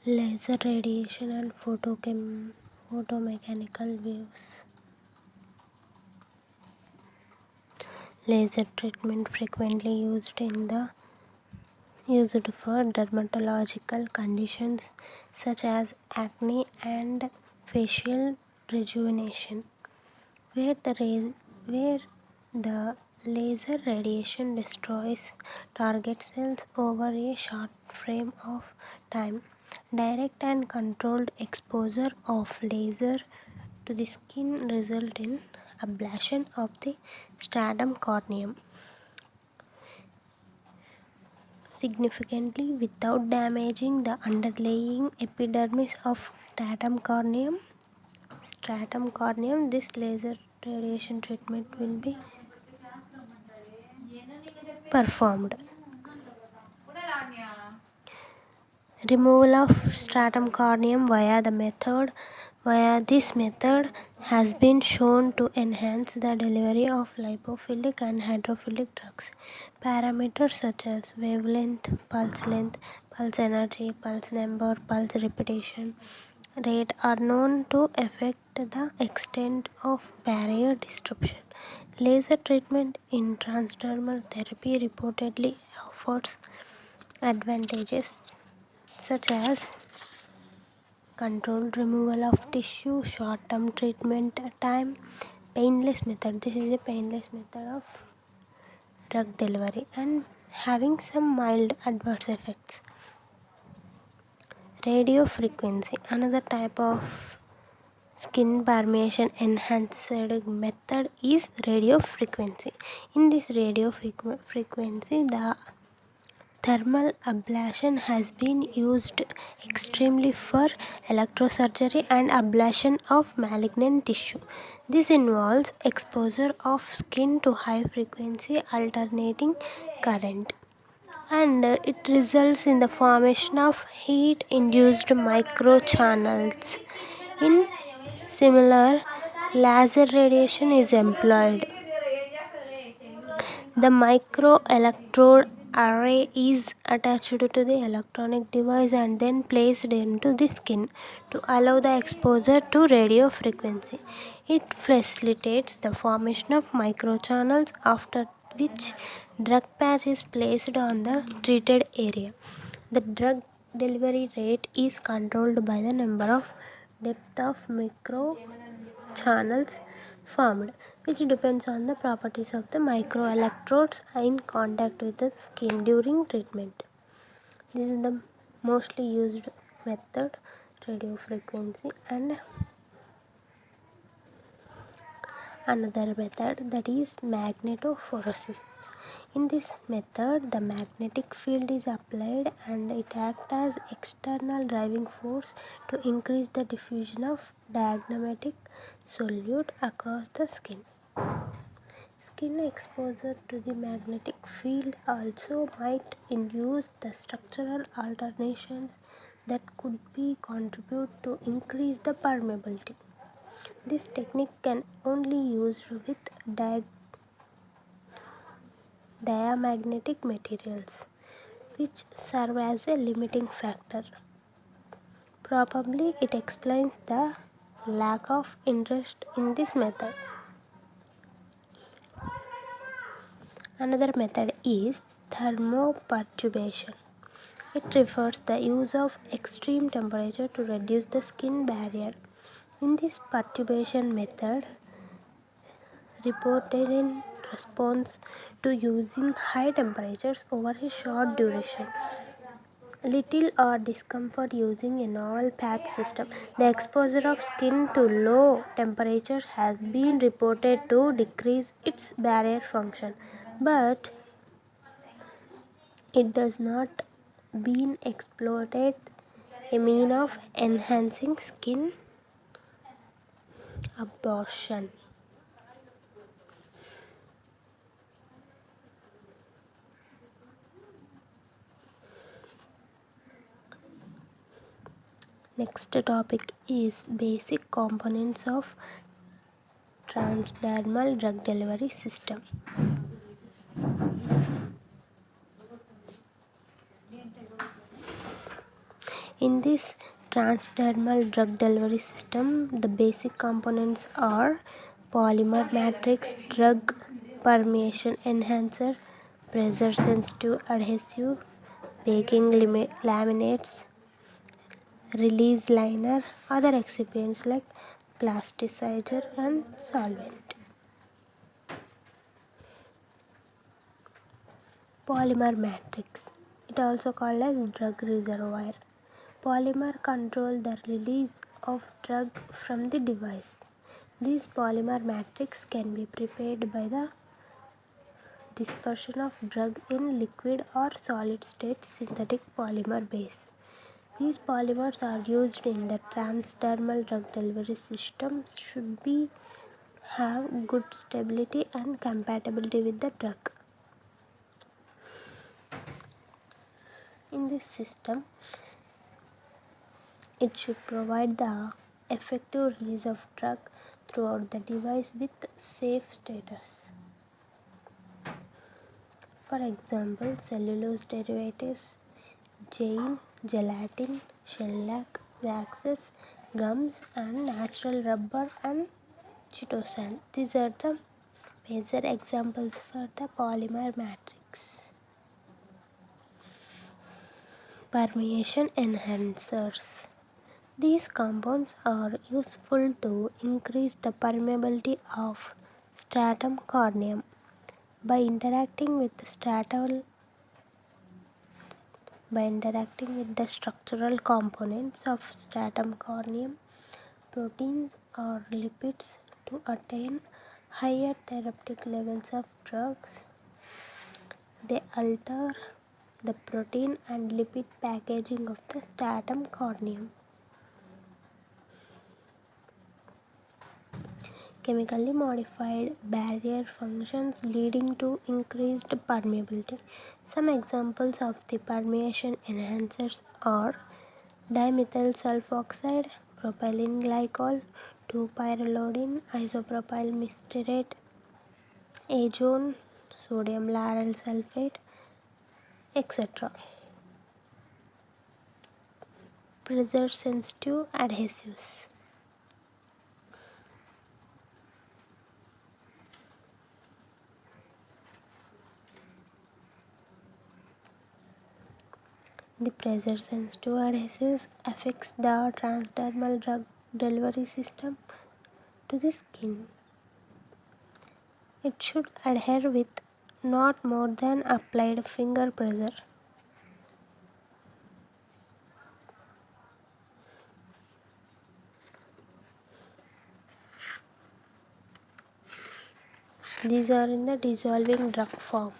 Laser radiation and photomechanical waves. Laser treatment frequently used for dermatological conditions such as acne and facial rejuvenation, where the laser radiation destroys target cells over a short frame of time. Direct and controlled exposure of laser to the skin result in ablation of the stratum corneum significantly without damaging the underlying epidermis of stratum corneum. This laser radiation treatment will be performed. Removal of stratum corneum via this method has been shown to enhance the delivery of lipophilic and hydrophilic drugs. Parameters such as wavelength, pulse energy, pulse number, pulse repetition rate are known to affect the extent of barrier disruption. Laser treatment in transdermal therapy reportedly offers advantages such as controlled removal of tissue, short-term treatment time, painless method. This is a painless method of drug delivery and having some mild adverse effects. Radio frequency, another type of skin permeation enhanced method is radio frequency. In this radio frequency, the thermal ablation has been used extremely for electrosurgery and ablation of malignant tissue. This involves exposure of skin to high frequency alternating current, and it results in the formation of heat induced microchannels. In similar, laser radiation is employed. The microelectrode array is attached to the electronic device and then placed into the skin to allow the exposure to radio frequency. It facilitates the formation of microchannels, after which drug patch is placed on the treated area. The drug delivery rate is controlled by the number of depth of microchannels formed, which depends on the properties of the microelectrodes in contact with the skin during treatment. This is the mostly used method, radio frequency, and another method, that is magnetophoresis. In this method, the magnetic field is applied and it acts as external driving force to increase the diffusion of diagnostic solute across the skin. Skin exposure to the magnetic field also might induce the structural alterations that could be contribute to increase the permeability. This technique can only used with diamagnetic materials, which serve as a limiting factor. Probably it explains the lack of interest in this method. Another method is thermoperturbation. It refers the use of extreme temperature to reduce the skin barrier. In this perturbation method, reported in response to using high temperatures over a short duration, little or discomfort using a novel patch system. The exposure of skin to low temperatures has been reported to decrease its barrier function, but it does not been exploited a mean of enhancing skin absorption. Next topic is basic components of transdermal drug delivery system. In this transdermal drug delivery system, the basic components are polymer matrix, drug permeation enhancer, pressure sensitive adhesive, baking laminates, release liner, other excipients like plasticizer and solvent. Polymer matrix, it also called as drug reservoir. Polymer control the release of drug from the device. This polymer matrix can be prepared by the dispersion of drug in liquid or solid state synthetic polymer base. These polymers are used in the transdermal drug delivery system should be have good stability and compatibility with the drug. In this system, it should provide the effective release of drug throughout the device with safe status. For example, cellulose derivatives, gelatin, shellac, waxes, gums, and natural rubber and chitosan. These are the major examples for the polymer matrix. Permeation enhancers. These compounds are useful to increase the permeability of stratum corneum. By interacting with the structural components of stratum corneum, proteins or lipids to attain higher therapeutic levels of drugs, they alter the protein and lipid packaging of the stratum corneum. Chemically modified barrier functions leading to increased permeability. Some examples of the permeation enhancers are dimethyl sulfoxide, propylene glycol, 2-pyrrolidine, isopropyl mesylate, azone, sodium lauryl sulfate, etc. Pressure sensitive adhesives. The pressure sensitive adhesives affects the transdermal drug delivery system to the skin. It should adhere with not more than applied finger pressure. These are in the dissolving drug form.